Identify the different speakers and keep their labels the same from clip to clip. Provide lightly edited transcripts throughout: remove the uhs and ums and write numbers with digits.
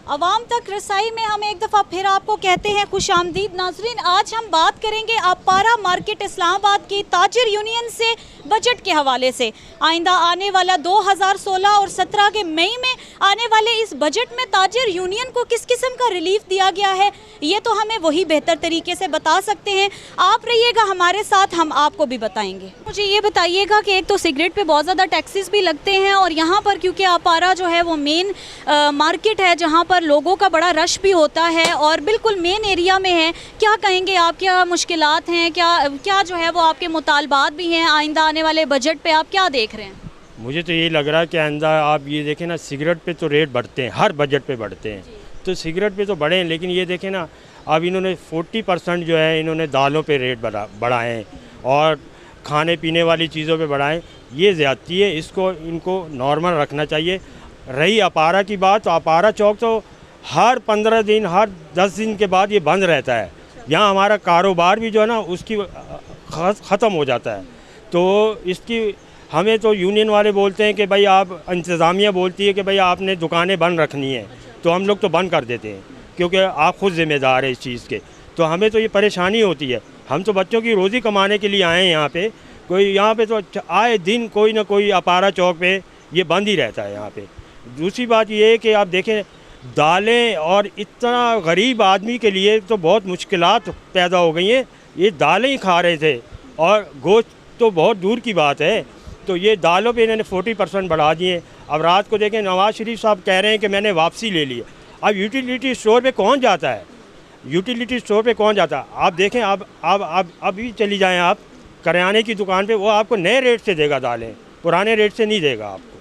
Speaker 1: अवाम तक रसाई में हम एक दफ़ा फिर आपको कहते हैं खुशामदीद नाजरीन। आज हम बात करेंगे अपारा मार्केट इस्लामाबाद की ताजिर यूनियन से बजट के हवाले से। आइंदा आने वाला 2016 और 17 के मई में आने वाले इस बजट में ताजिर यूनियन को किस किस्म का रिलीफ दिया गया है, ये तो हमें वही बेहतर तरीके से बता सकते हैं। आप रहिएगा हमारे साथ, हम आपको भी बताएंगे। मुझे ये बताइएगा कि एक तो सिगरेट पे बहुत ज़्यादा टैक्सेस भी लगते हैं और यहाँ पर क्योंकि अपारा जो है वो मेन मार्केट है जहाँ पर लोगों का बड़ा रश भी होता है और बिल्कुल मेन एरिया में है। क्या कहेंगे आप, क्या मुश्किलात हैं, क्या जो है वो आपके मुतालबात भी हैं आइंदा आने वाले बजट पे आप क्या देख रहे हैं?
Speaker 2: मुझे तो यही लग रहा है कि आइंदा आप ये देखें ना, सिगरेट पे तो रेट बढ़ते हैं, हर बजट पे बढ़ते हैं, तो सिगरेट पे तो बढ़े हैं, लेकिन ये देखें ना अब इन्होंने 40% जो है इन्होंने दालों पे रेट बढ़ाए हैं और खाने पीने वाली चीज़ों पे बढ़ाएं। ये ज़्यादती है, इसको इनको नॉर्मल रखना चाहिए। रही अपारा की बात, तो अपारा चौक तो हर 15 दिन हर 10 दिन के बाद ये बंद रहता है। यहाँ हमारा कारोबार भी जो है ना उसकी ख़त्म हो जाता है। तो इसकी हमें तो यूनियन वाले बोलते हैं कि भाई आप, इंतज़ामिया बोलती है कि भाई आपने दुकानें बंद रखनी है, तो हम लोग तो बंद कर देते हैं क्योंकि आप खुद ज़िम्मेदार है इस चीज़ के। तो हमें तो ये परेशानी होती है, हम तो बच्चों की रोज़ी कमाने के लिए आए हैं यहाँ पे। कोई यहाँ पे तो आए दिन कोई ना कोई अपारा चौक पे ये बंद ही रहता है यहाँ पे। दूसरी बात ये है कि आप देखें दालें, और इतना गरीब आदमी के लिए तो बहुत मुश्किलात पैदा हो गई हैं। ये दालें ही खा रहे थे और गोश्त तो बहुत दूर की बात है। तो ये दालों पे इन्होंने 40% बढ़ा दिए। अब रात को देखें नवाज़ शरीफ साहब कह रहे हैं कि मैंने वापसी ले ली। अब यूटिलिटी स्टोर पे कौन जाता है? यूटिलिटी स्टोर पे कौन जाता है? आप देखें, आप अभी चली जाएं आप करियाने की दुकान पे, वो आपको नए रेट से देगा दालें, पुराने रेट से नहीं देगा आपको।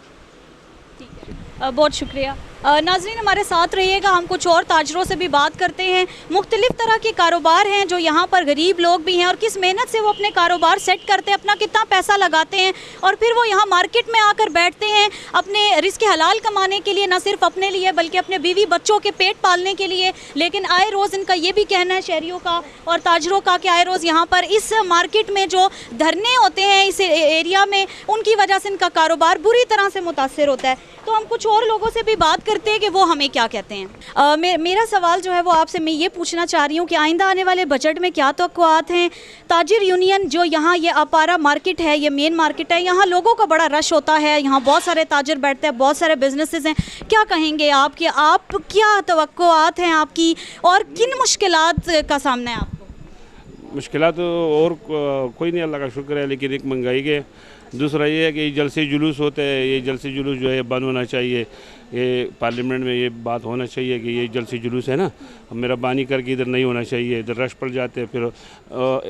Speaker 1: बहुत शुक्रिया। नाज़रीन हमारे साथ रहिएगा, हम कुछ और ताजरों से भी बात करते हैं। मुख्तलिफ़ तरह के कारोबार हैं जो यहाँ पर गरीब लोग भी हैं और किस मेहनत से वो अपने कारोबार सेट करते हैं, अपना कितना पैसा लगाते हैं और फिर वो यहाँ मार्केट में आकर बैठते हैं अपने रिज़्क़ हलाल कमाने के लिए, ना सिर्फ अपने लिए बल्कि अपने बीवी बच्चों के पेट पालने के लिए। लेकिन आए रोज़ इनका ये भी कहना है, शहरियों का और ताजरों का, कि आए रोज़ यहाँ पर इस मार्केट में जो धरने होते हैं इस एरिया में, उनकी वजह से इनका कारोबार बुरी तरह से मुतासर होता है। तो हम कुछ और लोगों से भी बात करते हैं कि वो हमें क्या कहते हैं। मेरा सवाल जो है वो आपसे मैं ये पूछना चाह रही हूँ कि आइंदा आने वाले बजट में क्या तवक्कुआत हैं? ताजिर यूनियन जो यहाँ ये अपारा मार्केट है, ये मेन मार्केट है, यहाँ लोगों का बड़ा रश होता है, यहाँ बहुत सारे ताजिर बैठते हैं, बहुत सारे बिजनेसेस हैं। क्या कहेंगे आप कि आप क्या तवक्कुआत हैं आपकी और किन मुश्किलात का सामना है आपको?
Speaker 3: मुश्किलात और कोई नहीं, अल्लाह का शुक्र है, लेकिन एक महंगाई के, दूसरा ये है कि जलसे जुलूस होते हैं, ये जलसे जुलूस जो है बंद होना चाहिए। ये पार्लियामेंट में ये बात होना चाहिए कि ये जलसे जुलूस है ना, मेहरबानी करके इधर नहीं होना चाहिए, इधर रश पड़ जाते हैं, फिर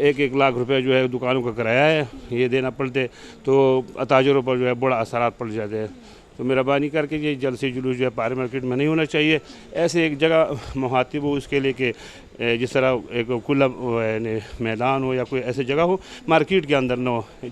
Speaker 3: 1-1 लाख रुपए जो है दुकानों का किराया है ये देना पड़ते, तो ताजरों पर जो है बड़ा असरात पड़ जाते हैं। तो मेहरबानी करके ये जलसे जुलूस जो है पार मार्केट में नहीं होना चाहिए। ऐसे एक जगह मुहातिब हो उसके लिए कि जिस तरह एक खुला मैदान हो या कोई ऐसी जगह हो मार्केट के अंदर ना हो।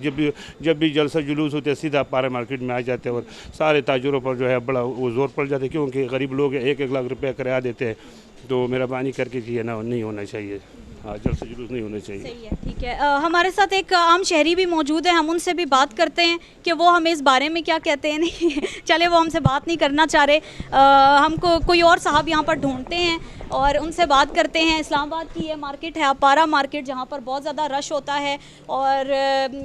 Speaker 3: जब भी जलसा जुलूस होते सीधा पारा मार्केट में आ जाते हैं और सारे ताजरों पर जो है बड़ा वो जोर पड़ जाते, क्योंकि गरीब लोग 1-1 लाख रुपये किराया देते हैं। तो मेहरबानी करके ये ना नहीं होना चाहिए, हाँ जलसा जुलूस नहीं होना चाहिए।
Speaker 1: सही है, ठीक है। हमारे साथ एक आम शहरी भी मौजूद है, हम उनसे भी बात करते हैं कि वो हमें इस बारे में क्या कहते हैं। नहीं चले, वो हमसे बात नहीं करना चाह रहे, हमको कोई और साहब यहाँ पर ढूंढते हैं और उनसे बात करते हैं। इस्लामाबाद की ये मार्केट है अपारा मार्केट, जहाँ पर बहुत ज़्यादा रश होता है और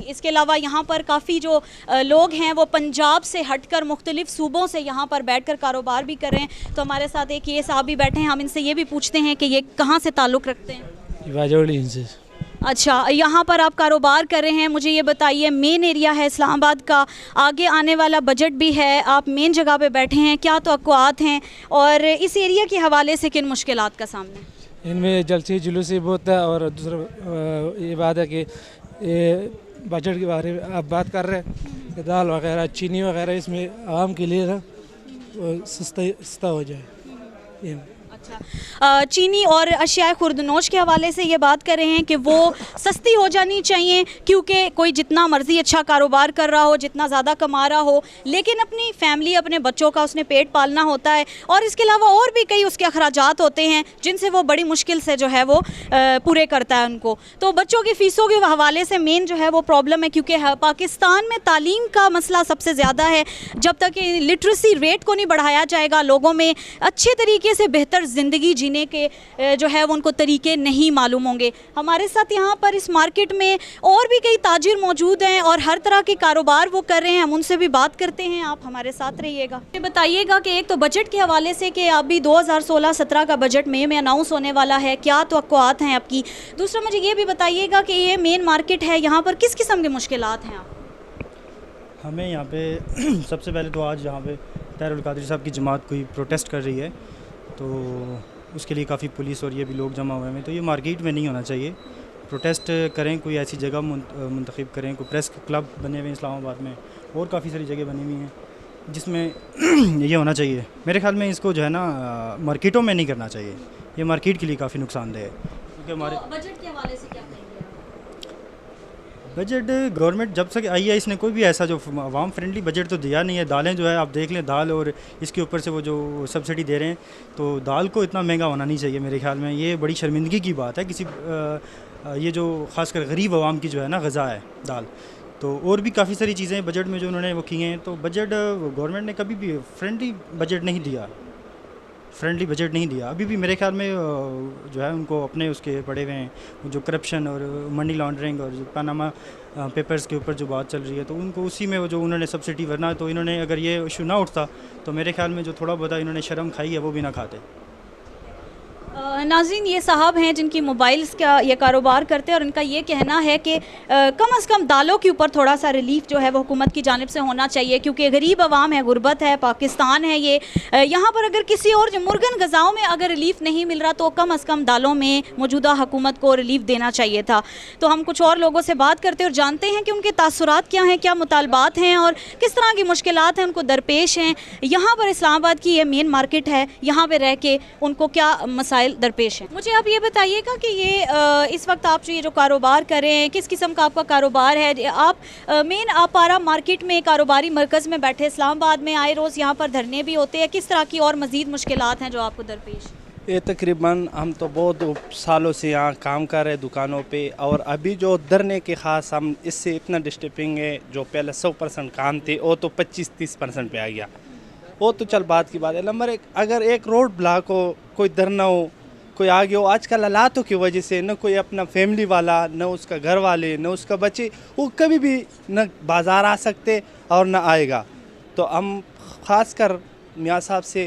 Speaker 1: इसके अलावा यहाँ पर काफ़ी जो लोग हैं वो पंजाब से हटकर मुख्तलिफ़ सूबों से यहाँ पर बैठकर कारोबार भी कर रहे हैं। तो हमारे साथ एक ये साहब भी बैठे हैं, हम इनसे ये भी पूछते हैं कि ये कहाँ से ताल्लुक़ रखते हैं?
Speaker 4: से।
Speaker 1: अच्छा, यहाँ पर आप कारोबार कर रहे हैं, मुझे ये बताइए मेन एरिया है इस्लामाबाद का, आगे आने वाला बजट भी है, आप मेन जगह पे बैठे हैं, क्या तवक्कुआत हैं और इस एरिया के हवाले से किन मुश्किलात का सामना है?
Speaker 4: इनमें जलसे जुलूसी बहुत है और दूसरा ये बात है कि ये बजट के बारे में आप बात कर रहे हैं कि दाल वगैरह चीनी वगैरह इसमें आवाम के लिए ना सस्ता हो जाए।
Speaker 1: चीनी और अशिया खुर्दनोश के हवाले से ये बात कर रहे हैं कि वो सस्ती हो जानी चाहिए, क्योंकि कोई जितना मर्जी अच्छा कारोबार कर रहा हो, जितना ज़्यादा कमा रहा हो, लेकिन अपनी फैमिली, अपने बच्चों का उसने पेट पालना होता है, और इसके अलावा और भी कई उसके अखराजात होते हैं जिनसे वो बड़ी मुश्किल से जो है वो पूरे करता है उनको। तो बच्चों की फ़ीसों के हवाले से मेन जो है वो प्रॉब्लम है, क्योंकि पाकिस्तान में तालीम का मसला सबसे ज़्यादा है। जब तक लिटरेसी रेट को नहीं बढ़ाया जाएगा, लोगों में अच्छे तरीके से बेहतर ज़िंदगी जीने के जो है वो उनको तरीके नहीं मालूम होंगे। हमारे साथ यहाँ पर इस मार्केट में और भी कई ताजिर मौजूद हैं और हर तरह के कारोबार वो कर रहे हैं, हम उनसे भी बात करते हैं। आप हमारे साथ रहिएगा। ये बताइएगा कि एक तो बजट के हवाले से कि अभी 2016-17 का बजट मई में अनाउंस होने वाला है, क्या तवक्कुआत हैं आपकी? दूसरा मुझे ये भी बताइएगा कि ये मेन मार्केट है, यहाँ पर किस किस्म के मुश्किलात हैं आप?
Speaker 5: हमें यहाँ पे सबसे पहले तो आज यहाँ पे ताहिरुल कादरी साहब की जमात कोई प्रोटेस्ट कर रही है, तो उसके लिए काफ़ी पुलिस और ये भी लोग जमा हुए हैं। तो ये मार्केट में नहीं होना चाहिए। प्रोटेस्ट करें, कोई ऐसी जगह मुंतखब करें, कोई प्रेस क्लब बने हुए हैं इस्लामाबाद में, और काफ़ी सारी जगह बनी हुई हैं जिसमें ये होना चाहिए। मेरे ख्याल में इसको जो है ना मार्केटों में नहीं करना चाहिए, ये मार्केट के लिए काफ़ी नुकसानदेह है। क्योंकि हमारे
Speaker 1: बजट के हवाले से क्या कहेंगे?
Speaker 5: बजट गवर्नमेंट जब से आई है इसने कोई भी ऐसा जो आवाम फ्रेंडली बजट तो दिया नहीं है। दालें जो है आप देख लें, दाल और इसके ऊपर से वो जो सब्सिडी दे रहे हैं, तो दाल को इतना महंगा होना नहीं चाहिए मेरे ख्याल में। ये बड़ी शर्मिंदगी की बात है किसी ये जो ख़ासकर गरीब आवाम की जो है ना ग़िज़ा है दाल। तो और भी काफ़ी सारी चीज़ें बजट में जो उन्होंने वो की हैं। तो बजट गवर्नमेंट ने कभी भी फ्रेंडली बजट नहीं दिया। अभी भी मेरे ख्याल में जो है उनको अपने उसके पड़े हुए हैं जो करप्शन और मनी लॉन्ड्रिंग और जो पनामा पेपर्स के ऊपर जो बात चल रही है, तो उनको उसी में वो जो उन्होंने सब्सिडी, वरना तो इन्होंने अगर ये इशू ना उठता तो मेरे ख्याल में जो थोड़ा बहुत इन्होंने शर्म खाई है वो भी ना खाते।
Speaker 1: नाज़रीन, ये साहब हैं जिनकी मोबाइल्स का ये कारोबार करते हैं और उनका ये कहना है कि कम से कम दालों के ऊपर थोड़ा सा रिलीफ जो है वो हुकूमत की जानिब से होना चाहिए, क्योंकि गरीब आवाम है, गुर्बत है, पाकिस्तान है ये। यहाँ पर अगर किसी और मुर्गन गज़ाओं में अगर रिलीफ नहीं मिल रहा तो कम से कम दालों में मौजूदा हुकूमत को रिलीफ देना चाहिए था। तो हम कुछ और लोगों से बात करते हैं और जानते हैं कि उनके तासुरात क्या हैं, क्या मुतालबात हैं और किस तरह की मुश्किलात हैं उनको दरपेश हैं। यहाँ पर इस्लामाबाद की ये मेन मार्केट है, यहाँ पर रह के उनको क्या मसाइल दरपेश है। मुझे आप ये बताइएगा कि ये इस वक्त आप जो कारोबार कर रहे हैं, किस किस्म का आपका कारोबार है? आप मेन आपारा मार्केट में कारोबारी मरकज़ में बैठे, इस्लामाबाद में आए रोज़ यहाँ पर धरने भी होते हैं, किस तरह की और मज़ीद मुश्किलात हैं जो आपको दरपेश?
Speaker 6: ये तकरीबन हम तो बहुत सालों से यहाँ काम कर रहे हैं दुकानों पे, और अभी जो धरने के ख़ास हम इससे इतना डिस्टर्बिंग है, जो पहले 100% काम थे वो तो 25-30% पे आ गया। वो तो चल बात की बात है। नंबर एक, अगर एक रोड ब्लॉक हो, कोई धरना हो, कोई आगे हो, आजकल हालातों की वजह से न कोई अपना फैमिली वाला, न उसका घर वाले, न उसका बच्चे, वो कभी भी न बाज़ार आ सकते और न आएगा। तो हम ख़ासकर मियाँ साहब से,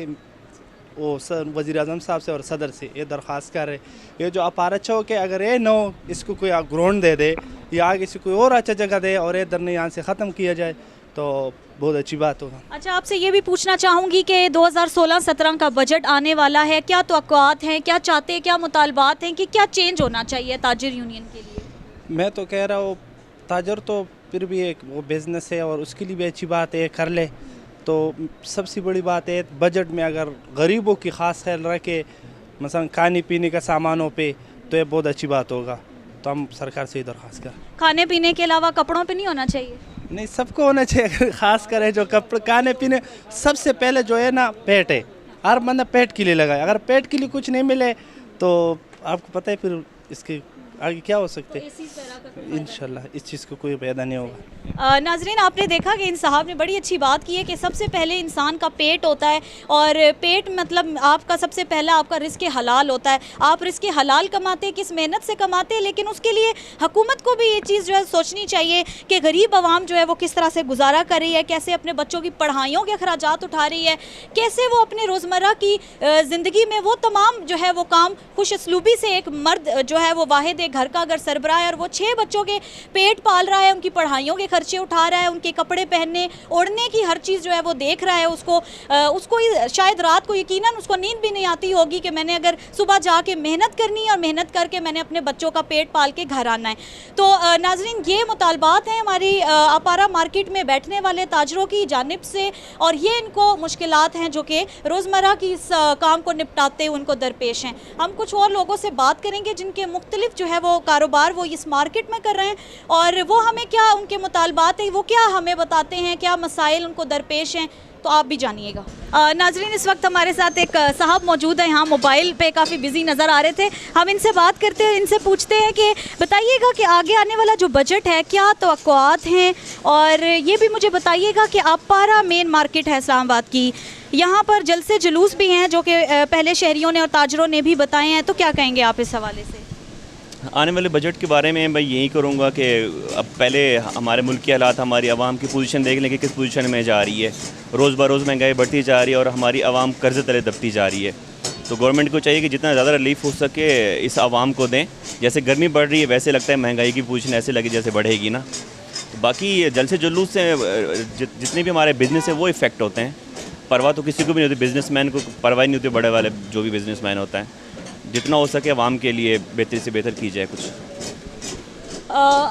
Speaker 6: वो वज़ीर आज़म साहब से और सदर से ये दरख्वास्त कर रहे, ये जो अपारा चौक है अगर ये न हो, इसको कोई ग्राउंड दे दे या आगे से कोई और अच्छा जगह दे और ये धरने यहाँ से ख़त्म किया जाए तो बहुत अच्छी बात होगा।
Speaker 1: अच्छा, आपसे ये भी पूछना चाहूँगी कि 2016-17 का बजट आने वाला है, क्या तवक्कुआत हैं, क्या चाहते हैं, क्या मुतालबात हैं कि क्या चेंज होना चाहिए ताजिर यूनियन के लिए?
Speaker 6: मैं तो कह रहा हूँ ताजर तो फिर भी एक वो बिज़नेस है और उसके लिए भी अच्छी बात है, कर ले। तो सबसे बड़ी बात है बजट में अगर गरीबों की ख़ास ख्याल रखे, मसलन खाने पीने का सामानों पे, तो ये बहुत अच्छी बात होगा। तो हम सरकार से ही दरख्वास्त कर,
Speaker 1: खाने पीने के अलावा कपड़ों पे नहीं होना चाहिए?
Speaker 6: नहीं, सबको होना चाहिए। अगर ख़ास करे जो कपड़े खाने पीने, सबसे पहले जो है ना पेट है, हर बंदा पेट के लिए लगाए। अगर पेट के लिए कुछ नहीं मिले तो आपको पता है फिर इसके आगे क्या हो सकते हैं। इंशाल्लाह इस चीज़ को कोई पैदा नहीं होगा।
Speaker 1: नाजरीन, आपने देखा कि इन साहब ने बड़ी अच्छी बात की है कि सबसे पहले इंसान का पेट होता है और पेट मतलब आपका सबसे पहला आपका रिस्क हलाल होता है। आप रिस्क हलाल कमाते हैं, किस मेहनत से कमाते हैं, लेकिन उसके लिए हुकूमत को भी ये चीज़ जो है सोचनी चाहिए कि गरीब आवाम जो है वो किस तरह से गुजारा कर रही है, कैसे अपने बच्चों की पढ़ाइयों के अखराजात उठा रही है, कैसे वो अपने रोज़मर्रा की ज़िंदगी में वो तमाम जो है वो काम खुश असलूबी से एक मर्द जो है वो वाहिद एक घर का अगर सरबराह है और वो 6 बच्चों के पेट पाल रहा है, उनकी पढ़ाइयों के खर्चे उठा रहा है, उनके कपड़े पहनने ओढ़ने की हर चीज़ जो है वो देख रहा है, उसको शायद रात को यकीनन उसको नींद भी नहीं आती होगी कि मैंने अगर सुबह जाके मेहनत करनी है और मेहनत करके मैंने अपने बच्चों का पेट पाल के घर आना है। तो नाजरीन, ये मुतालबात हैं हमारी अपारा मार्केट में बैठने वाले ताजरों की जानिब से, और ये इनको मुश्किलात हैं जो कि रोज़मर्रा की इस काम को निपटाते हुए उनको दरपेश हैं। हम कुछ और लोगों से बात करेंगे जिनके मुख्तलिफ जो है वो कारोबार वो इस मार्केट में कर रहे हैं, और वो हमें क्या उनके मुतालबात हैं, वो क्या हमें बताते हैं, क्या मसाइल उनको दरपेश हैं, तो आप भी जानिएगा। नाजरीन, इस वक्त हमारे साथ एक साहब मौजूद है यहाँ, मोबाइल पे काफ़ी बिजी नज़र आ रहे थे। हम इनसे बात करते हैं, इनसे पूछते हैं कि बताइएगा कि आगे आने वाला जो बजट है क्या तवक्कुआत हैं, और ये भी मुझे बताइएगा कि अपारा मेन मार्केट है इस्लामाबाद की, यहाँ पर जलसे जुलूस भी हैं जो कि पहले शहरियों ने और ताजरों ने भी बताए हैं, तो क्या कहेंगे आप इस हवाले से?
Speaker 7: आने वाले बजट के बारे में मैं यही करूँगा कि अब पहले हमारे मुल्क के हालात, हमारी आवाम की पोजीशन देख लें कि किस पोजीशन में जा रही है। रोज़ बरोज़ महंगाई बढ़ती जा रही है और हमारी आवाम कर्ज़ तले दबती जा रही है। तो गवर्नमेंट को चाहिए कि जितना ज़्यादा रिलीफ हो सके इस आवाम को दें। जैसे गर्मी बढ़ रही है वैसे लगता है महंगाई की पोजीशन ऐसे लगे जैसे बढ़ेगी ना। तो बाकी जलसे जुलूस से जितने भी हमारे बिज़नेस है वो इफ़ेक्ट होते हैं। परवाह तो किसी को भी नहीं होती, बिज़नेसमैन को परवाह नहीं होती, बड़े वाले जो भी बिज़नेसमैन होता है। जितना हो सके आवाम के लिए बेहतर से बेहतर की जाए कुछ।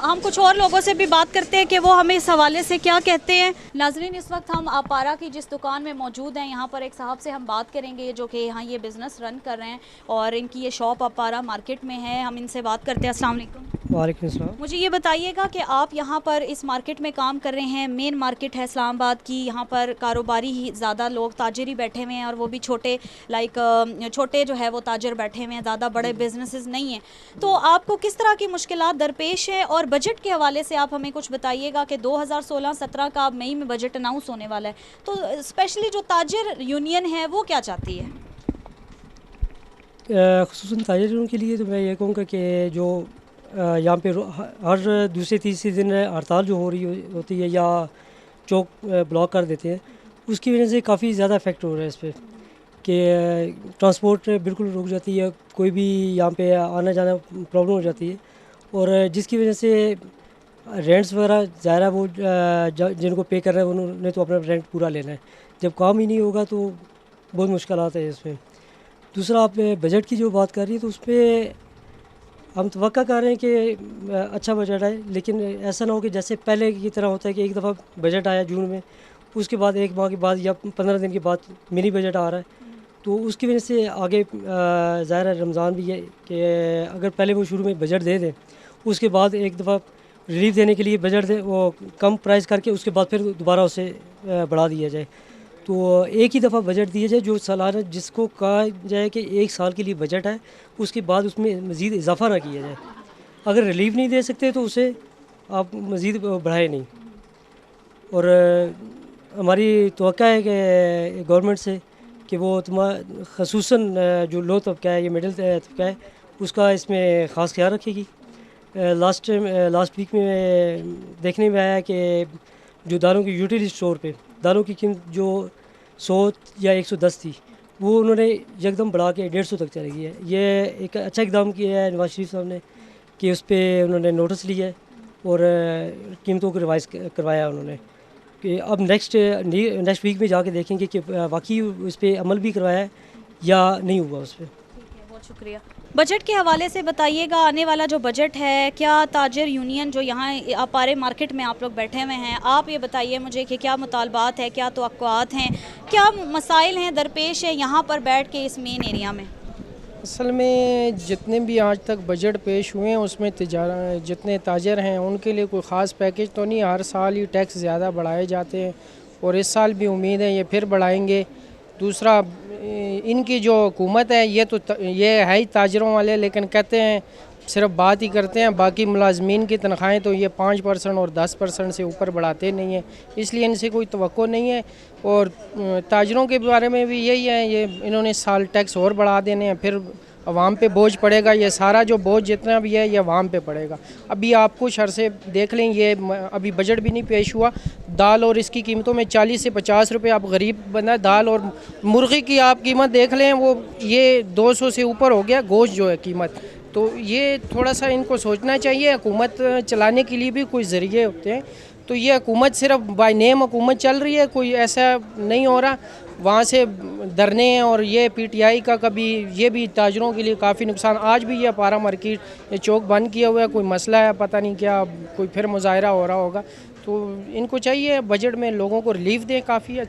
Speaker 1: हम कुछ और लोगों से भी बात करते हैं कि वो हमें इस हवाले से क्या कहते हैं। नाजरीन, इस वक्त हम अपारा की जिस दुकान में मौजूद हैं, यहाँ पर एक साहब से हम बात करेंगे जो कि यहाँ ये बिज़नेस रन कर रहे हैं और इनकी ये शॉप अपारा मार्केट में है। हम इनसे बात करते हैं। अस्सलाम वालेकुम।
Speaker 4: वालेकुम सलाम।
Speaker 1: मुझे ये बताइएगा कि आप यहाँ पर इस मार्केट में काम कर रहे हैं, मेन मार्केट है इस्लामाबाद की, यहाँ पर कारोबारी ही ज़्यादा लोग ताजर ही बैठे हुए हैं, और वो भी छोटे छोटे जो है वो ताजर बैठे हुए हैं, ज़्यादा बड़े बिजनेसेस नहीं हैं। तो आपको किस तरह की मुश्किलात दरपेश है, और बजट के हवाले से आप हमें कुछ बताइएगा कि 2016-17 का अब मई में बजट अनाउंस होने वाला है, तो स्पेशली जो ताजर यूनियन है वो क्या चाहती है?
Speaker 8: ख़ुसूसन ताजर यूनियन के लिए तो मैं ये कहूँगा कि जो यहाँ पे हर दूसरे तीसरे दिन हड़ताल जो हो रही होती है या चौक ब्लॉक कर देते हैं, उसकी वजह से काफ़ी ज़्यादा इफेक्ट हो रहा है इस पर कि ट्रांसपोर्ट बिल्कुल रुक जाती है, कोई भी यहाँ पे आना जाना प्रॉब्लम हो जाती है, और जिसकी वजह से रेंट्स वगैरह ज़ाहिर है वो जिनको पे कर रहे हैं उन्होंने तो अपना रेंट पूरा लेना है। जब काम ही नहीं होगा तो बहुत मुश्किलात है इसमें। दूसरा, आप बजट की जो बात कर रही है तो उस पर हम तवक्का कर रहे हैं कि अच्छा बजट आए, लेकिन ऐसा ना हो कि जैसे पहले की तरह होता है कि एक दफ़ा बजट आया जून में, उसके बाद एक माह के बाद या 15 दिन के बाद मिनी बजट आ रहा है, तो उसकी वजह से आगे ज़ाहिर है रमज़ान भी है कि अगर पहले वो शुरू में बजट दे दें, उसके बाद एक दफ़ा रिलीफ देने के लिए बजट दे वो कम प्राइस करके उसके बाद फिर दोबारा उसे बढ़ा दिया जाए। तो एक ही दफ़ा बजट दिया जाए जो सालाना, जिसको कहा जाए कि 1 साल के लिए बजट है, उसके बाद उसमें मज़ीद इजाफ़ा ना किया जाए। अगर रिलीफ नहीं दे सकते तो उसे आप मज़ीद बढ़ाए नहीं। और हमारी तवक्का है कि गवर्नमेंट से कि वो ख़ुसूसन जो लो तबका है, ये मिडिल तबका है, उसका इसमें ख़ास ख्याल रखेगी। लास्ट वीक में देखने में आया कि जो दालों की यूटिलिटी स्टोर पे दालों की कीमत जो 100 या 110 थी, वो उन्होंने एकदम बढ़ा के 150 तक चली गई है। ये एक अच्छा इकदाम किया है नवाज शरीफ साहब ने कि उस पर उन्होंने नोटिस लिया है और कीमतों को रिवाइज़ करवाया उन्होंने कि अब नेक्स्ट वीक में जाके देखेंगे कि वाकई उस पर अमल भी करवाया है या नहीं हुआ उस पर।
Speaker 1: बहुत शुक्रिया। बजट के हवाले से बताइएगा, आने वाला जो बजट है, क्या ताजर यूनियन जो यहाँ अपारे मार्केट में आप लोग बैठे हुए हैं, आप ये बताइए मुझे कि क्या मुतालबात है, क्या तवक्कुआत हैं, क्या मसाइल हैं दरपेश है यहाँ पर बैठ के इस मेन एरिया में?
Speaker 9: असल में जितने भी आज तक बजट पेश हुए हैं उसमें जितने ताजर हैं उनके लिए कोई ख़ास पैकेज तो नहीं। हर साल ही टैक्स ज़्यादा बढ़ाए जाते हैं और इस साल भी उम्मीद है ये फिर बढ़ाएंगे। दूसरा, इनकी जो हुकूमत है ये है ही ताजरों वाले, लेकिन कहते हैं सिर्फ बात ही करते हैं, बाकी मुलाजमीन की तनख्वाहें तो ये 5% और 10% से ऊपर बढ़ाते नहीं हैं, इसलिए इनसे कोई तवक्को नहीं है। और ताजरों के बारे में भी यही है, ये इन्होंने साल टैक्स और बढ़ा देने हैं, फिर अवाम पे बोझ पड़ेगा। ये सारा जो बोझ जितना भी है ये अवाम पे पड़ेगा। अभी आप कुछ अरसे देख लें, ये अभी बजट भी नहीं पेश हुआ, दाल और इसकी कीमतों में 40 से 50 रुपये आप गरीब बंदा, दाल और मुर्गी की आप कीमत देख लें, वो ये 200 से ऊपर हो गया गोश्त जो है कीमत। तो ये थोड़ा सा इनको सोचना चाहिए। हुकूमत चलाने के लिए भी कोई ज़रिए होते हैं, तो ये हुकूमत सिर्फ बाय नेम हुकूमत चल रही है, कोई ऐसा नहीं हो रहा। वहाँ से धरने और ये पीटीआई का कभी ये भी ताजरों के लिए काफ़ी नुकसान। आज भी ये अपारा मार्केट ये चौक बंद किया हुआ है, कोई मसला है पता नहीं क्या, कोई फिर मुजाहरा हो रहा होगा। तो इनको चाहिए बजट में लोगों को रिलीफ दें काफ़ी,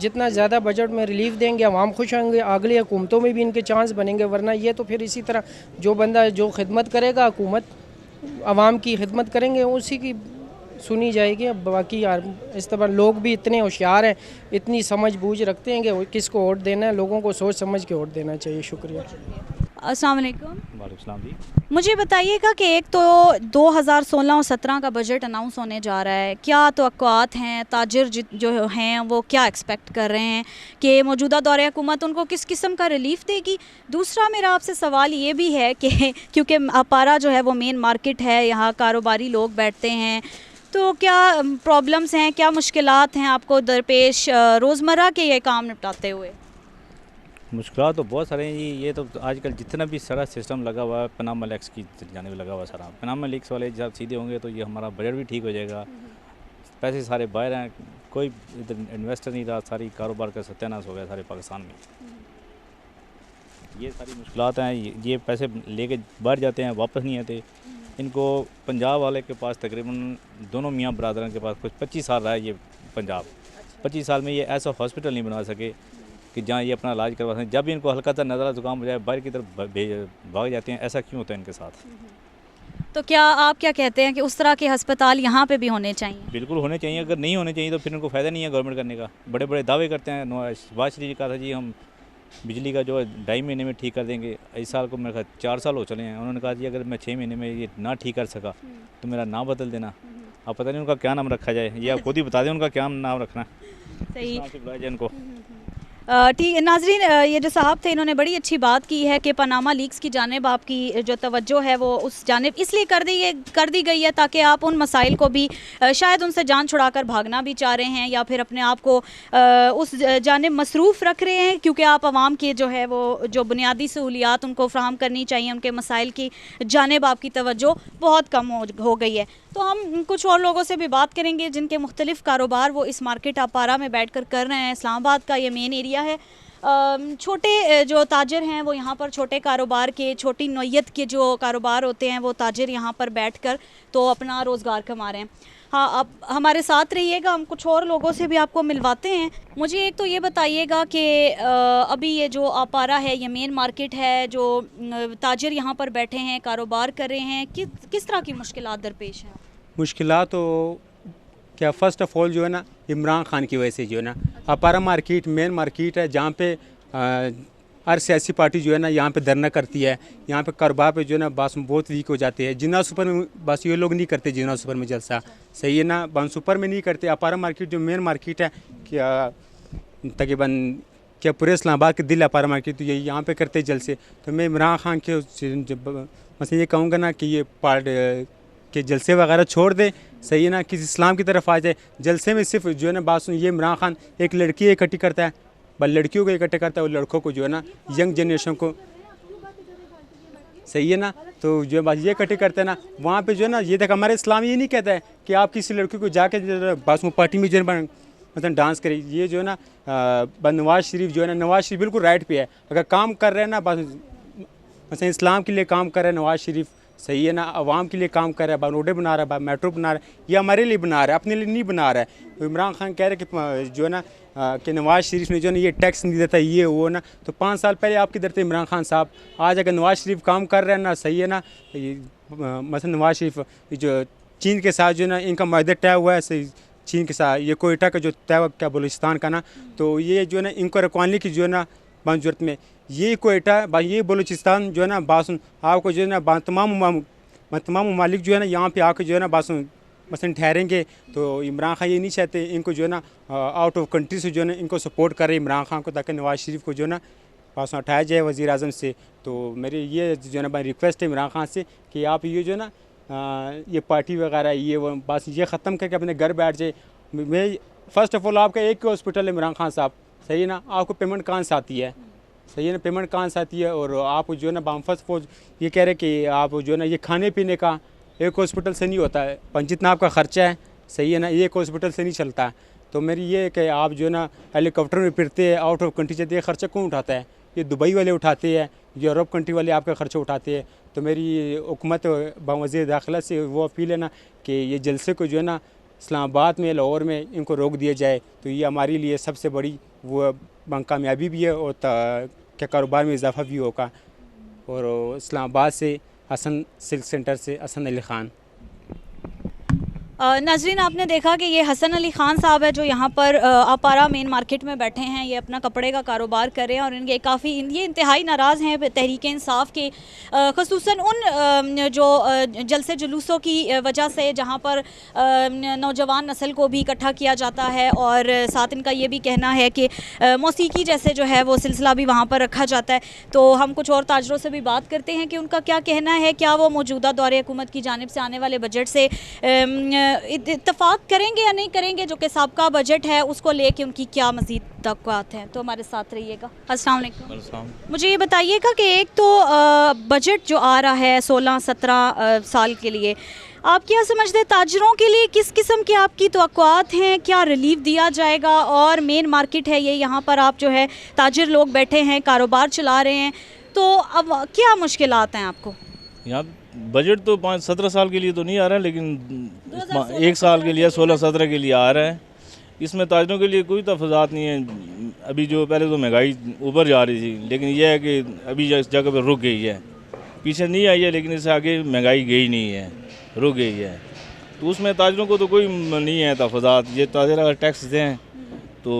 Speaker 9: जितना ज़्यादा बजट में रिलीफ देंगे आवाम खुश होंगे, अगली हुकूमतों में भी इनके चांस बनेंगे। वरना ये तो फिर इसी तरह जो बंदा जो खिदमत करेगा, हुकूमत आवाम की खिदमत करेंगे, उसी की सुनी जाएगी। अब बाकी यार इस तरह लोग भी इतने होशियार हैं, इतनी समझ बूझ रखते हैं कि किसको वोट देना है, लोगों को सोच समझ के वोट देना चाहिए। शुक्रिया।
Speaker 1: अस्सलाम वालेकुम।
Speaker 10: वालेकुम सलाम जी।
Speaker 1: मुझे बताइएगा कि एक तो 2016 और 17 का बजट अनाउंस होने जा रहा है, क्या तवक्कुआत हैं, ताजिर जो हैं वो क्या एक्सपेक्ट कर रहे हैं कि मौजूदा दौरे हुकूमत उनको किस किस्म का रिलीफ देगी? दूसरा मेरा आपसे सवाल ये भी है कि क्योंकि अपारा जो है वो मेन मार्केट है, यहाँ कारोबारी लोग बैठते हैं, तो क्या प्रॉब्लम्स हैं, क्या मुश्किलात हैं आपको दरपेश रोज़मर्रा के ये काम निपटाते हुए?
Speaker 10: मुश्किल तो बहुत सारे हैं जी। ये तो आजकल जितना भी सारा सिस्टम लगा हुआ है पनामा लीक्स की जाने में लगा हुआ सारा। पनामा लीक्स वाले जब सीधे होंगे तो ये हमारा बजट भी ठीक हो जाएगा, पैसे सारे बाहर हैं, कोई इधर इन्वेस्टर नहीं रहा, सारी कारोबार का सत्यानाश हो गया सारे पाकिस्तान में। ये सारी मुश्किलात हैं, ये पैसे लेके बाहर जाते हैं, वापस नहीं आते। इनको पंजाब वाले के पास तकरीबन दोनों मियाँ बरदरान के पास कुछ 25 साल रहा है ये पंजाब। 25 साल में ये ऐसा हॉस्पिटल नहीं बना सके कि जहाँ ये अपना इलाज करवा सकें। जब भी इनको हल्का सा नज़ला ज़ुकाम हो जाए बाहर की तरफ भाग जाते हैं। ऐसा क्यों होता है इनके साथ?
Speaker 1: तो क्या आप क्या कहते हैं कि उस तरह के अस्पताल यहाँ पे भी होने चाहिए?
Speaker 10: बिल्कुल होने चाहिए। अगर नहीं होने चाहिए तो फिर इनको फ़ायदा नहीं है गवर्नमेंट करने का। बड़े बड़े दावे करते हैं। नवाज शरीफ कहा था जी हम बिजली का जो 2.5 महीने में ठीक कर देंगे। इस साल को मेरे ख्याल 4 साल हो चले हैं। उन्होंने कहा जी अगर मैं 6 महीने में ये ना ठीक कर सका तो मेरा नाम बदल देना। अब पता नहीं उनका क्या नाम रखा जाए, ये आप खुद ही बता दें उनका क्या नाम रखना।
Speaker 1: सही
Speaker 10: बुलाया जाए इनको।
Speaker 1: ठीक है नाजरीन, ये जो साहब थे इन्होंने बड़ी अच्छी बात की है कि पनामा लीक्स की जानिब आपकी जो तवज्जो है वो उस जानिब इसलिए कर दी गई है ताकि आप उन मसाइल को भी शायद उनसे जान छुड़ाकर भागना भी चाह रहे हैं या फिर अपने आप को उस जानिब मसरूफ़ रख रहे हैं, क्योंकि आप आवाम के जो है वो जो बुनियादी सहूलियात उनको फ्राहम करनी चाहिए, उनके मसाइल की जानिब आपकी तवज्जो बहुत कम हो गई है। तो हम कुछ और लोगों से भी बात करेंगे जिनके मुख्तलिफ़ कारोबार वो इस मार्केट अपारा में बैठ कर रहे हैं। इस्लामाबाद का ये मेन एरिया है। छोटे जो ताजर हैं वो यहाँ पर छोटे कारोबार के, छोटी नौयत के जो कारोबार होते हैं वो ताजर यहाँ पर बैठकर तो अपना रोज़गार कमा रहे हैं। हाँ, अब हमारे साथ रहिएगा, हम कुछ और लोगों से भी आपको मिलवाते हैं। मुझे एक तो ये बताइएगा कि अभी ये जो अपारा है ये मेन मार्केट है, जो ताजर यहाँ पर बैठे हैं कारोबार कर रहे हैं, किस तरह की मुश्किलात दरपेश हैं?
Speaker 11: मुश्किलात तो क्या फ़र्स्ट ऑफ ऑल जो है ना इमरान खान की वजह से जो है ना अपारा मार्केट मेन मार्केट है जहाँ पे हर सियासी पार्टी जो है ना यहाँ पे धरना करती है। यहाँ पे कारोबार पे जो है ना बस बहुत वीक हो जाते हैं। जिन्ना सुपर में बस ये लोग नहीं करते, जिन्ना सुपर में जलसा सही है ना, बन सुपर में नहीं करते। अपारा मार्केट जो मेन मार्केट है क्या तकरीबन क्या पूरे इस्लामाबाद के दिल अपारा मार्केट तो ये यहाँ पे करते जलसे। तो मैं इमरान खान के मतलब ये कहूँगा ना कि ये के जलसे वगैरह छोड़ दे सही है ना, किसी इस्लाम की तरफ आ जाए। जलसे में सिर्फ जो है ना बात सुन, ये इमरान खान एक लड़की इकट्ठी करता है, बस लड़कियों को इकट्ठा करता है और लड़कों को जो है ना यंग जनरेशन को सही है ना, तो जो बस ये इकट्ठे करते हैं ना वहाँ पे जो है ना ये देख हमारे इस्लाम ये नहीं कहता है कि आप किसी लड़की को जाके बस वो पार्टी में जो है मतलब डांस करे। ये जो है ना नवाज शरीफ जो है ना, नवाज शरीफ बिल्कुल राइट पे है। अगर काम कर रहे हैं ना बस मतलब इस्लाम के लिए काम कर रहे हैं नवाज शरीफ सही है ना, आवाम के लिए काम कर रहा है, रोडें बना रहा है, मेट्रो बना रहा है, ये हमारे लिए बना रहा है, अपने लिए नहीं बना रहा है। तो इमरान खान कह रहे हैं कि जो है ना कि नवाज शरीफ ने जो है ना ये टैक्स नहीं देता ये वो ना, तो 5 साल पहले आपके इधर थे इमरान खान साहब। आज अगर नवाज शरीफ काम कर रहे हैं ना सही है ना, मतलब नवाज शरीफ जो चीन के साथ जो है ना इनका माहदा तय हुआ है सही, चीन के साथ ये कोयटा का जो तय हुआ क्या बलूचिस्तान का ना, तो ये जो है ना इनको रखवाने की जो है ना जरूरत में ये कोयटा ये बलूचिस्तान जो है ना बासुन आपको जो है ना तमाम ममालिक जो है ना यहाँ पे आके जो है ना बासुन मसलन ठहरेंगे। तो इमरान खान ये नहीं चाहते इनको जो है ना आउट ऑफ कंट्री से जो है ना इनको सपोर्ट करे इमरान खान को, ताकि नवाज शरीफ को जो है ना बासुन हटाया जाए वज़ीर आज़म से। तो मेरी ये जो है ना रिक्वेस्ट है इमरान खान से कि आप ये जो है ना ये पार्टी वगैरह ये वो बस ये ख़त्म करके अपने घर बैठ जाए। मैं फ़र्स्ट ऑफ ऑल आपका एक ही हॉस्पिटल है इमरान खान साहब सही है ना, आपको पेमेंट कहाँ से आती है सही है ना, पेमेंट कहाँ से आती है। और आप जो है ना बामफस फौज ये कह रहे कि आप जो है ना ये खाने पीने का एक हॉस्पिटल से नहीं होता है, जितना आपका ख़र्चा है सही है ना ये एक हॉस्पिटल से नहीं चलता है। तो मेरी ये है कि आप जो है ना हेलीकॉप्टर में फिरते हैं, आउट ऑफ कंट्री जाते हैं, खर्चा कौन उठाता है? ये दुबई वाले उठाते हैं, यूरोप कंट्री वाले आपका खर्चा उठाते हैं। तो मेरी हुकूमत वज़ीर दाखिला से वो अपील है ना कि ये जलसे को जो है ना इस्लामाबाद में, लाहौर में इनको रोक दिया जाए। तो ये हमारे लिए सबसे बड़ी वो कामयाबी भी है और के कारोबार में इजाफा भी होगा। और इस्लामाबाद से हसन सिल्क सेंटर से हसन अली ख़ान।
Speaker 1: नाजरीन, आपने देखा कि ये हसन अली ख़ान साहब है जो यहाँ पर अपारा मेन मार्केट में बैठे हैं। ये अपना कपड़े का कारोबार कर रहे हैं और इनके काफ़ी ये इंतहाई नाराज़ हैं तहरीक इंसाफ के, ख़ुसूसन उन जो जलसे जुलूसों की वजह से जहाँ पर नौजवान नस्ल को भी इकट्ठा किया जाता है। और साथ इनका ये भी कहना है कि मौसीकी जैसे जो है वो सिलसिला भी वहाँ पर रखा जाता है। तो हम कुछ और ताजरों से भी बात करते हैं कि उनका क्या कहना है, क्या वो मौजूदा दौरे हुकूमत की जानिब से आने वाले बजट से इत्तफाक करेंगे या नहीं करेंगे, जो कि सबका बजट है उसको लेके उनकी क्या मज़ीद तवक्कुआत हैं। तो हमारे साथ रहिएगा। अस्सलाम वालेकुम। मुझे ये बताइएगा कि एक तो बजट जो आ रहा है 16-17 साल के लिए, आप क्या समझते हैं ताजरों के लिए किस किस्म की आपकी तवक्कुआत हैं? क्या रिलीफ दिया जाएगा? और मेन मार्केट है ये, यहाँ पर आप जो है ताजिर लोग बैठे हैं, कारोबार चला रहे हैं, तो अब क्या मुश्किलात हैं आपको?
Speaker 10: यहाँ बजट तो 5-17 साल के लिए तो नहीं आ रहा है, लेकिन 1 साल के लिए 16-17 के लिए आ रहा है। इसमें ताजरों के लिए कोई तफावत नहीं है। अभी जो पहले तो महंगाई ऊपर जा रही थी, लेकिन यह है कि अभी इस जगह पर रुक गई है, पीछे नहीं आई है, लेकिन इससे आगे महंगाई गई नहीं है, रुक गई है। तो उसमें ताजरों को तो कोई नहीं है तफावत। ये ताजर अगर टैक्स दें तो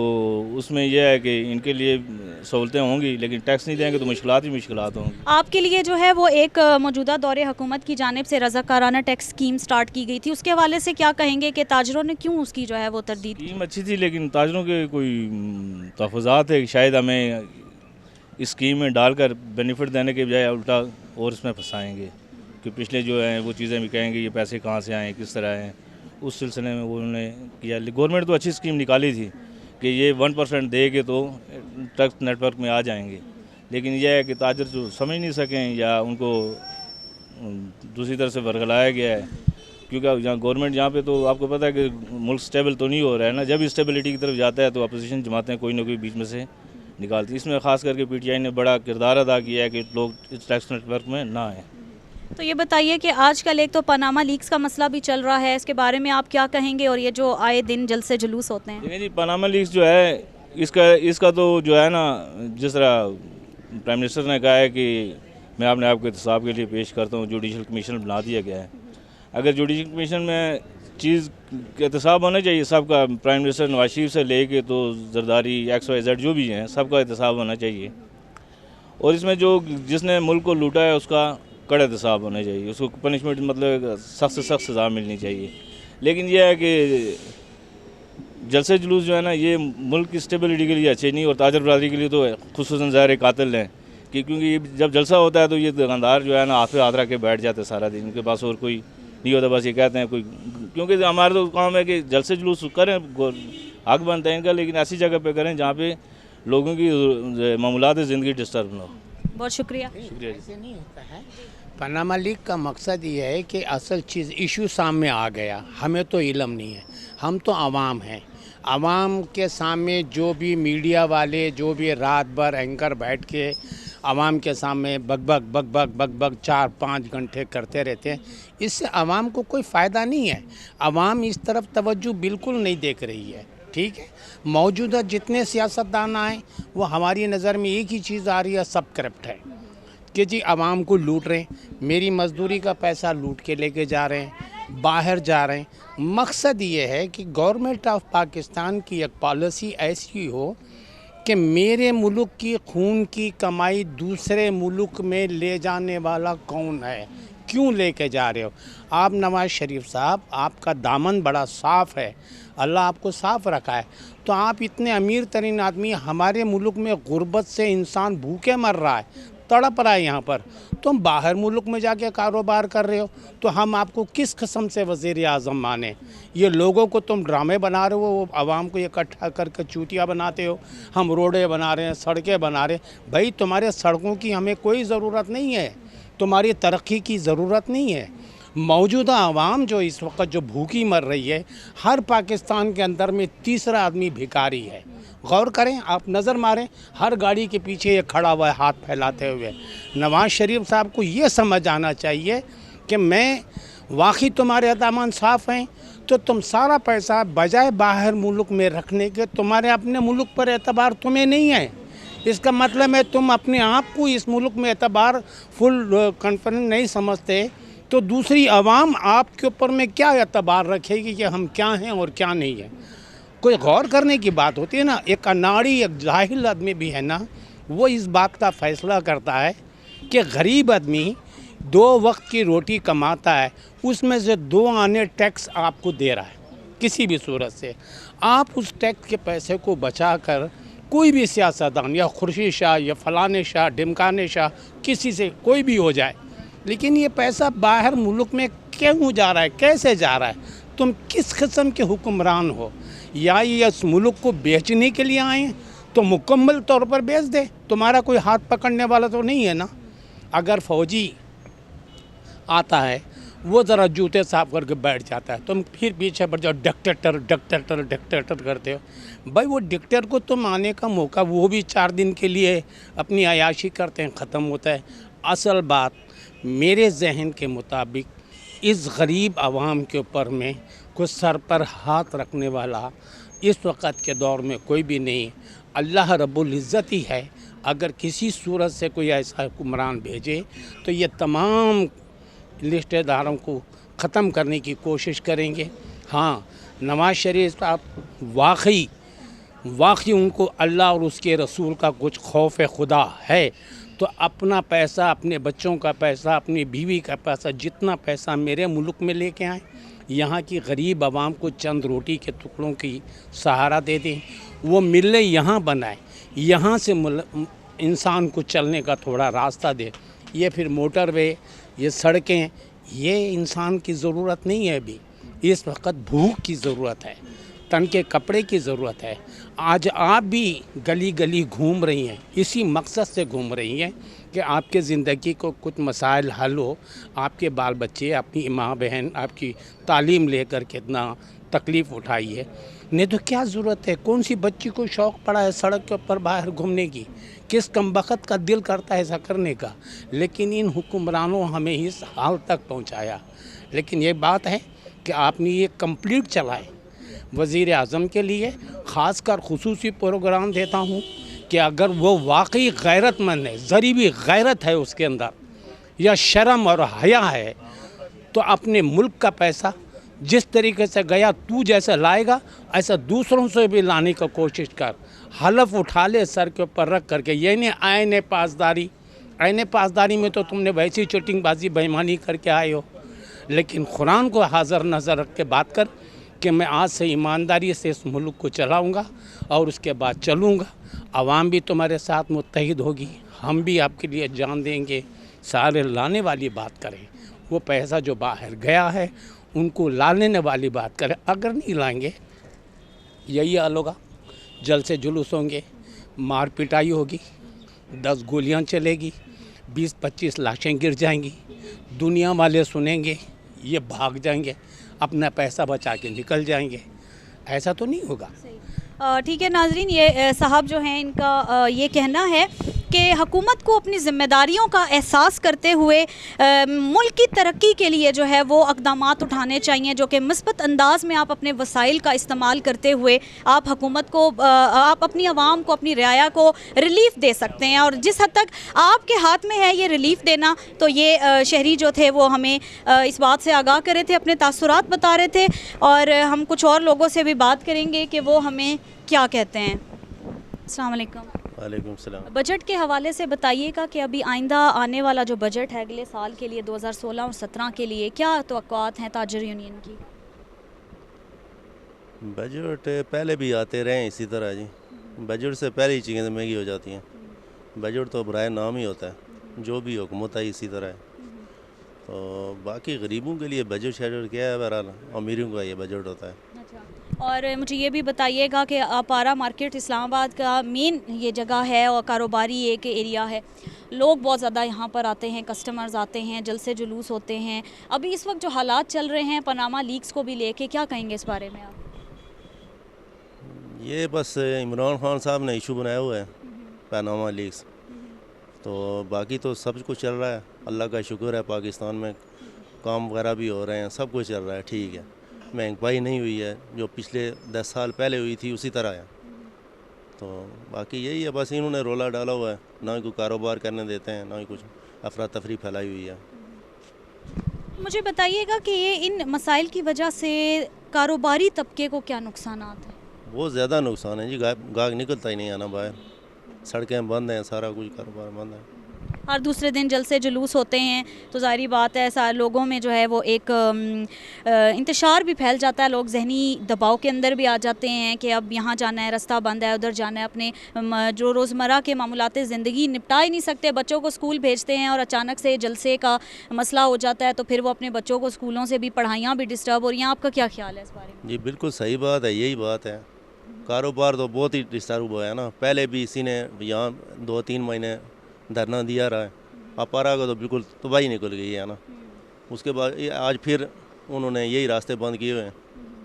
Speaker 10: उसमें यह है कि इनके लिए सहूलतें होंगी, लेकिन टैक्स नहीं देंगे तो मुश्किलात ही मुश्किलात होंगी।
Speaker 1: आपके लिए जो है वो एक मौजूदा दौरे हुकूमत की जानिब से रज़ाकाराना टैक्स स्कीम स्टार्ट की गई थी, उसके हवाले से क्या कहेंगे कि ताजरों ने क्यों उसकी जो है वो तरदीद?
Speaker 10: स्कीम अच्छी थी, लेकिन ताजरों के कोई तफावत है कि शायद हमें इस स्कीम में डालकर बेनिफिट देने के बजाय उल्टा और इसमें फंसाएँगे कि पिछले जो हैं वो चीज़ें भी कहेंगे ये पैसे कहाँ से आए, किस तरह हैं। उस सिलसिले में वो उन्होंने किया। गवर्नमेंट तो अच्छी स्कीम निकाली थी कि ये 1% देके तो टैक्स नेटवर्क में आ जाएंगे, लेकिन यह है कि ताजर जो समझ नहीं सकें या उनको दूसरी तरफ से वर्गलाया गया है। क्योंकि यहाँ गवर्नमेंट यहाँ पे तो आपको पता है कि मुल्क स्टेबल तो नहीं हो रहा है ना। जब स्टेबिलिटी की तरफ जाता है तो अपोजिशन जमातें कोई ना कोई बीच में से निकालती। इसमें ख़ास करके PTI ने बड़ा किरदार अदा किया है कि लोग इस टैक्स नेटवर्क में ना आएँ।
Speaker 1: तो ये बताइए कि आजकल एक तो पनामा लीक्स का मसला भी चल रहा है, इसके बारे में आप क्या कहेंगे? और ये जो आए दिन जलसे जुलूस होते हैं।
Speaker 10: देखिए जी, पनामा लीक्स जो है इसका तो जो है ना, जिस तरह प्राइम मिनिस्टर ने कहा है कि मैं अपने आप को एहतसाब के लिए पेश करता हूँ, जुडिशल कमीशन बना दिया गया है। अगर जुडिशल कमीशन में चीज़ एहतसाब होना चाहिए सबका, प्राइम मिनिस्टर नवाज शरीफ से ले के तो जरदारी XYZ जो भी हैं सबका एहतसाब होना चाहिए। और इसमें जो जिसने मुल्क को लूटा है उसका कड़ा एहतसाब होना चाहिए, उसको पनिशमेंट मतलब सख्त से सख्त सज़ा मिलनी चाहिए। लेकिन यह है कि जलसे जुलूस जो है ना ये मुल्क की स्टेबिलिटी के लिए अच्छे नहीं, और ताजर बरादरी के लिए तो खुसूसन ज़ाहिर कातिल हैं कि क्योंकि जब जलसा होता है तो ये दुकानदार जो है ना हाथ पे हाथ रख के बैठ जाते हैं सारा दिन, उनके पास और कोई नहीं होता, बस ये कहते हैं कोई। क्योंकि हमारा तो काम है कि जलसे जुलूस करें, हक बनता है इनका, लेकिन ऐसी जगह पे करें जहाँ पे लोगों की मामूलात ज़िंदगी डिस्टर्ब ना हो।
Speaker 1: बहुत शुक्रिया।
Speaker 12: ऐसे नहीं होता है। पनामा लीक का मकसद ये है कि असल चीज़ इशू सामने आ गया, हमें तो इल्म नहीं है, हम तो आवाम हैं। आवाम के सामने जो भी मीडिया वाले जो भी रात भर एंकर बैठ के आवाम के सामने बग 4-5 घंटे करते रहते हैं, इससे आवाम को कोई फ़ायदा नहीं है। आवाम इस तरफ तवज्जो बिल्कुल नहीं देख रही है। ठीक है, मौजूदा जितने सियासतदान आए वो हमारी नज़र में एक ही चीज़ आ रही है, सब करप्ट है कि जी आवाम को लूट रहे हैं, मेरी मजदूरी का पैसा लूट के लेके जा रहे हैं, बाहर जा रहे हैं। मकसद ये है कि गवर्नमेंट ऑफ पाकिस्तान की एक पॉलिसी ऐसी हो कि मेरे मुल्क की खून की कमाई दूसरे मुल्क में ले जाने वाला कौन है, क्यों लेके जा रहे हो आप? नवाज़ शरीफ साहब, आपका दामन बड़ा साफ़ है, अल्लाह आपको साफ़ रखा है, तो आप इतने अमीर तरीन आदमी, हमारे मुल्क में गुर्बत से इंसान भूखे मर रहा है, तड़प रहा है यहाँ पर। तुम बाहर मुल्क में जाके कारोबार कर रहे हो तो हम आपको किस किस्म से वज़ीर आज़म माने? ये लोगों को तुम ड्रामे बना रहे हो, आवाम को इकट्ठा करके चूतिया बनाते हो। हम रोडें बना रहे हैं, सड़कें बना रहे हैं। भाई तुम्हारे सड़कों की हमें कोई ज़रूरत नहीं है, तुम्हारी तरक्की की ज़रूरत नहीं है। मौजूदा आवाम जो इस वक्त जो भूखी मर रही है, हर पाकिस्तान के अंदर में तीसरा आदमी भिखारी है। गौर करें, आप नज़र मारें, हर गाड़ी के पीछे ये खड़ा हुआ है हाथ फैलाते हुए। नवाज़ शरीफ साहब को ये समझ आना चाहिए कि मैं वाकई तुम्हारे दामन साफ़ हैं तो तुम सारा पैसा बजाय बाहर मुल्क में रखने के, तुम्हारे अपने मुल्क पर एतबार तुम्हें नहीं है। इसका मतलब है तुम अपने आप को इस मुल्क में एतबार फुल कॉन्फिडेंस नहीं समझते, तो दूसरी आवाम आपके ऊपर में क्या एतबार रखेगी कि हम क्या हैं और क्या नहीं है। कोई गौर करने की बात होती है ना। एक अनाड़ी, एक जाहिल आदमी भी है ना, वो इस बात का फ़ैसला करता है कि गरीब आदमी 2 वक्त की रोटी कमाता है, उसमें से 2 आने टैक्स आपको दे रहा है किसी भी सूरत से। आप उस टैक्स के पैसे को बचा कर कोई भी सियासतदान या खुर्शीद शाह या फलाने शाह, ढिमकाने शाह, किसी से कोई भी हो जाए, लेकिन ये पैसा बाहर मुल्क में क्यों जा रहा है, कैसे जा रहा है? तुम किस किस्म के हुक्मरान हो? या ये इस मुल्क को बेचने के लिए आए हैं तो मुकम्मल तौर पर बेच दे, तुम्हारा कोई हाथ पकड़ने वाला तो नहीं है ना। अगर फ़ौजी आता है वो ज़रा जूते साफ करके बैठ जाता है, तुम फिर पीछे बढ़ जाओ, डिक्टेटर करते हो। भाई वो डिक्टेटर को तुम आने का मौका, वो भी 4 दिन के लिए अपनी अयाशी करते हैं, ख़त्म होता है। असल बात मेरे जहन के मुताबिक इस गरीब आवाम के ऊपर में कुछ सर पर हाथ रखने वाला इस वक्त के दौर में कोई भी नहीं। अल्लाह रब्बुल इज़्ज़त ही है। अगर किसी सूरत से कोई ऐसा हुक्मरान भेजे तो ये तमाम रिश्तेदारों को ख़त्म करने की कोशिश करेंगे। हाँ, नवाज़ शरीफ साहब वाकई उनको अल्लाह और उसके रसूल का कुछ खौफ खुदा है, तो अपना पैसा, अपने बच्चों का पैसा, अपनी बीवी का पैसा, जितना पैसा मेरे मुल्क में लेके आए, यहाँ की गरीब आवाम को चंद रोटी के टुकड़ों की सहारा दे दें, वो मिलें यहाँ बनाए, यहाँ से इंसान को चलने का थोड़ा रास्ता दे। ये फिर मोटरवे, ये सड़कें, ये इंसान की ज़रूरत नहीं है। अभी इस वक्त भूख की ज़रूरत है, तन के कपड़े की ज़रूरत है। आज आप भी गली गली घूम रही हैं, इसी मकसद से घूम रही हैं कि आपके ज़िंदगी को कुछ मसाइल हल हो, आपके बाल बच्चे, अपनी माँ बहन आपकी तालीम लेकर कितना तकलीफ़ उठाई है। नहीं तो क्या ज़रूरत है? कौन सी बच्ची को शौक़ पड़ा है सड़क के ऊपर बाहर घूमने की? किस कमबख्त का दिल करता है ऐसा करने का? लेकिन इन हुक्मरानों हमें इस हाल तक पहुँचाया। लेकिन ये बात है कि आपने ये कंप्लीट चलाए। वज़ीर आज़म के लिए ख़ासकर खुसूसी प्रोग्राम देता हूँ कि अगर वो वाकई गैरतमंद है, ज़री भी गैरत है उसके अंदर, या शर्म और हया है, तो अपने मुल्क का पैसा जिस तरीके से गया, तू जैसे लाएगा ऐसा दूसरों से भी लाने की कोशिश कर। हलफ उठा ले सर के ऊपर रख करके। ये नहीं आईने पासदारी में तो तुमने वैसी चीटिंगबाजी बेईमानी करके आए हो, लेकिन कुरान को हाज़र नज़र रख के बात कर कि मैं आज से ईमानदारी से इस मुल्क को चलाऊँगा और उसके बाद चलूँगा। आवाम भी तुम्हारे साथ मुत्तहिद होगी, हम भी आपके लिए जान देंगे। सारे लाने वाली बात करें, वो पैसा जो बाहर गया है उनको लाने वाली बात करें। अगर नहीं लाएंगे यही हाल होगा, जलसे जुलूस होंगे, मार पिटाई होगी, 10 गोलियां चलेगी, 20-25 लाशें गिर जाएंगी, दुनिया वाले सुनेंगे, ये भाग जाएंगे, अपना पैसा बचा के निकल जाएंगे। ऐसा तो नहीं होगा।
Speaker 1: ठीक है नाजरीन, ये साहब जो हैं इनका ये कहना है कि हुकूमत को अपनी ज़िम्मेदारियों का एहसास करते हुए मुल्क की तरक्की के लिए जो है वो इक़दामात उठाने चाहिए, जो कि मुस्बत अंदाज़ में आप अपने वसाइल का इस्तेमाल करते हुए आप हुकूमत को, आप अपनी आवाम को, अपनी रियाया को रिलीफ़ दे सकते हैं। और जिस हद तक आपके हाथ में है ये रिलीफ़ देना, तो ये शहरी जो थे वो हमें इस बात से आगाह कर रहे थे, अपने तासुरात बता रहे थे। और हम कुछ और लोगों से भी बात करेंगे कि वो हमें क्या कहते हैं। अस्सलाम वालेकुम।
Speaker 13: वालेकुम सलाम।
Speaker 1: बजट के हवाले से बताइएगा कि अभी आइंदा आने वाला जो बजट है अगले साल के लिए 2016 और 17 के लिए क्या तवक्कुआत हैं ताजर यूनियन की?
Speaker 13: बजट पहले भी आते रहे इसी तरह जी, बजट से पहले ही चीज़ें महंगी हो जाती हैं। बजट तो बराए नाम ही होता है। जो भी हुकूमत आई इसी तरह है। तो बाकी गरीबों के लिए बजट शेजट क्या है, बहरहाल अमीरों का ये बजट होता है।
Speaker 1: और मुझे ये भी बताइएगा कि अपारा मार्केट इस्लामाबाद का मेन ये जगह है और कारोबारी एक एरिया है, लोग बहुत ज़्यादा यहाँ पर आते हैं, कस्टमर्स आते हैं, जलसे जुलूस होते हैं। अभी इस वक्त जो हालात चल रहे हैं पनामा लीक्स को भी लेके, क्या कहेंगे इस बारे में आप?
Speaker 13: ये बस इमरान खान साहब ने इशू बनाया हुआ है पनामा लीक्स, तो बाकी तो सब कुछ चल रहा है, अल्लाह का शुक्र है। पाकिस्तान में काम वगैरह भी हो रहे हैं, सब कुछ चल रहा है, ठीक है। महंगाई नहीं हुई है, जो पिछले 10 साल पहले हुई थी उसी तरह है। तो बाकी यही है, बस इन्होंने रोला डाला हुआ है, ना ही कोई कारोबार करने देते हैं, ना ही कुछ, अफरा तफरी फैलाई हुई है।
Speaker 1: मुझे बताइएगा कि ये इन मसाइल की वजह से कारोबारी तबके को क्या नुकसान हैं?
Speaker 13: बहुत ज़्यादा नुकसान है जी, गाहक निकलता ही नहीं आना बाहर, सड़कें बंद हैं, सारा कुछ कारोबार बंद है।
Speaker 1: हर दूसरे दिन जलसे जुलूस होते हैं तो ज़ाहिर बात है सारे लोगों में जो है वो एक इंतशार भी फैल जाता है, लोग जहनी दबाव के अंदर भी आ जाते हैं कि अब यहाँ जाना है, रास्ता बंद है, उधर जाना है, अपने जो रोज़मर्रा के मामूलात ज़िंदगी निपटा ही नहीं सकते। बच्चों को स्कूल भेजते हैं और अचानक से जलसे का मसला हो जाता है, तो फिर वो अपने बच्चों को स्कूलों से भी, पढ़ाइयाँ भी डिस्टर्ब हो रही हैं। आपका क्या ख्याल है इस बारे में?
Speaker 13: जी बिल्कुल सही बात है, यही बात है। कारोबार तो बहुत ही डिस्टर्ब हुआ है ना, पहले भी इसी ने यहाँ 2-3 महीने धरना दिया रहा है, अपारा का तो बिल्कुल तबाही निकल गई है ना। उसके बाद आज फिर उन्होंने यही रास्ते बंद किए हुए हैं,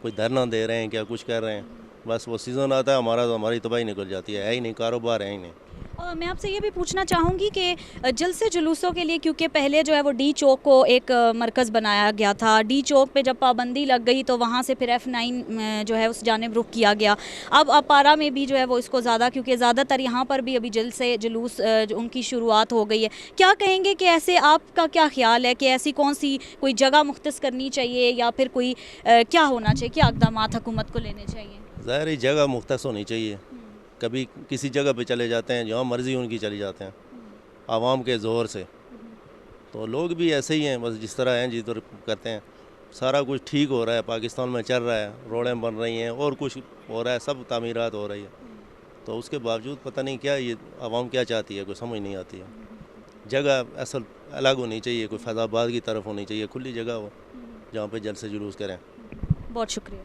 Speaker 13: कोई धरना दे रहे हैं, क्या कुछ कर रहे हैं, बस वो सीज़न आता है हमारा तो हमारी तबाही निकल जाती है ही नहीं, कारोबार है ही नहीं।
Speaker 1: और मैं आपसे ये भी पूछना चाहूँगी कि जलसे जुलूसों के लिए, क्योंकि पहले जो है वो डी चौक को एक मरकज़ बनाया गया था, डी चौक पे जब पाबंदी लग गई तो वहाँ से फिर F9 जो है उस जानिब रुख किया गया। अब अपारा में भी जो है वो इसको ज़्यादा, क्योंकि ज़्यादातर यहाँ पर भी अभी जलसे जुलूस उनकी शुरुआत हो गई है। क्या कहेंगे कि ऐसे आपका क्या ख्याल है कि ऐसी कौन सी कोई जगह मुख्तस करनी चाहिए या फिर कोई क्या होना चाहिए, क्या इक़दाम हुकूमत को लेने चाहिए?
Speaker 13: ज़ाहिर ही जगह मुख्तस होनी चाहिए, कभी किसी जगह पे चले जाते हैं जहाँ मर्ज़ी उनकी चली जाते हैं आवाम के ज़ोर से। तो लोग भी ऐसे ही हैं, बस जिस तरह हैं जिधर करते हैं। सारा कुछ ठीक हो रहा है, पाकिस्तान में चल रहा है, रोडें बन रही हैं और कुछ हो रहा है, सब तामीरात हो रही है, तो उसके बावजूद पता नहीं क्या ये आवाम क्या चाहती है, कोई समझ नहीं आती है। जगह असल अलग होनी चाहिए, कोई फैज़ाबाद की तरफ होनी चाहिए, खुली जगह हो जहाँ पर जलसे जुलूस करें।
Speaker 1: बहुत शुक्रिया।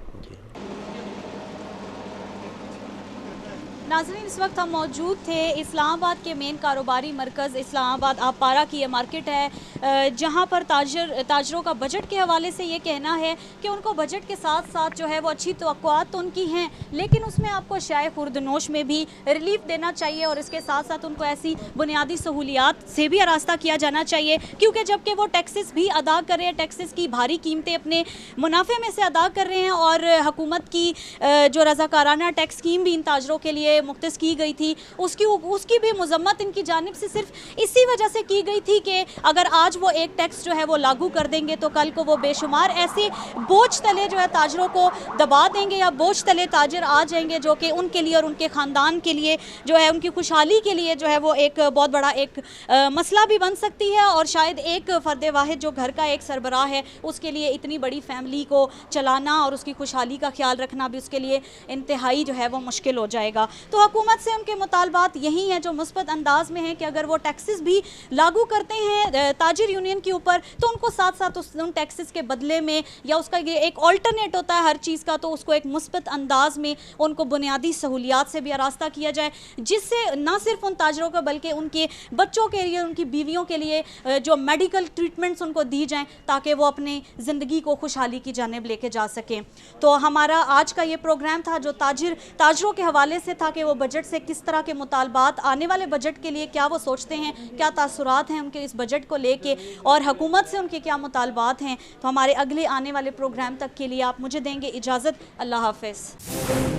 Speaker 1: नाज़रीन, इस वक्त हम मौजूद थे इस्लामाबाद के मेन कारोबारी मरकज़ इस्लामाबाद अपारा की ये मार्केट है, जहाँ पर ताजरों का बजट के हवाले से ये कहना है कि उनको बजट के साथ साथ जो है वो अच्छी तवक्कुआत तो उनकी हैं, लेकिन उसमें आपको शाय खुर्दनोश में भी रिलीफ देना चाहिए और इसके साथ साथ उनको ऐसी बुनियादी सहूलियात से भी आरास्ता किया जाना चाहिए, क्योंकि जबकि वो टैक्सेस भी अदा कर रहे हैं, टैक्सेस की भारी कीमतें अपने मुनाफे में से अदा कर रहे हैं, और हुकूमत की जो रज़ाकाराना टैक्स स्कीम भी इन ताजरों के लिए मुख्तस की गई थी, उसकी भी मजम्मत इनकी जानिब से सिर्फ इसी वजह से की गई थी कि अगर आज वो एक टैक्स जो है वो लागू कर देंगे तो कल को वो बेशुमार ऐसे बोझ तले जो है ताजरों को दबा देंगे या बोझ तले ताजर आ जाएंगे, जो कि उनके लिए और उनके ख़ानदान के लिए जो है उनकी खुशहाली के लिए जो है वो एक बहुत बड़ा एक मसला भी बन सकती है, और शायद एक फ़र्द वाहिद जो घर का एक सरबराह है उसके लिए इतनी बड़ी फैमिली को चलाना और उसकी खुशहाली का ख्याल रखना भी उसके लिए इंतहाई जो है वो मुश्किल हो जाएगा। तो हुकूमत से उनके मुतालबात यही हैं जो मुस्बत अंदाज में हैं कि अगर वो टैक्सेस भी लागू करते हैं ताजिर यूनियन के ऊपर, तो उनको साथ साथ उन टैक्सेस के बदले में, या उसका ये एक ऑल्टरनेट होता है हर चीज़ का, तो उसको एक मुस्बत अंदाज में उनको बुनियादी सहूलियात से भी आरास्ता किया जाए, जिससे ना सिर्फ उन ताजरों का बल्कि उनके बच्चों के लिए, उनकी बीवियों के लिए जो मेडिकल ट्रीटमेंट्स उनको दी जाएँ ताकि वो अपनी ज़िंदगी को खुशहाली की जानिब लेके जा सकें। तो हमारा आज का ये प्रोग्राम था जो ताजरों के हवाले से था कि वो बजट से किस तरह के मुतालबात, आने वाले बजट के लिए क्या वो सोचते हैं, क्या तासुरात हैं उनके इस बजट को लेके, और हुकूमत से उनके क्या मुतालबात हैं। तो हमारे अगले आने वाले प्रोग्राम तक के लिए आप मुझे देंगे इजाज़त। अल्लाह हाफ़िज़।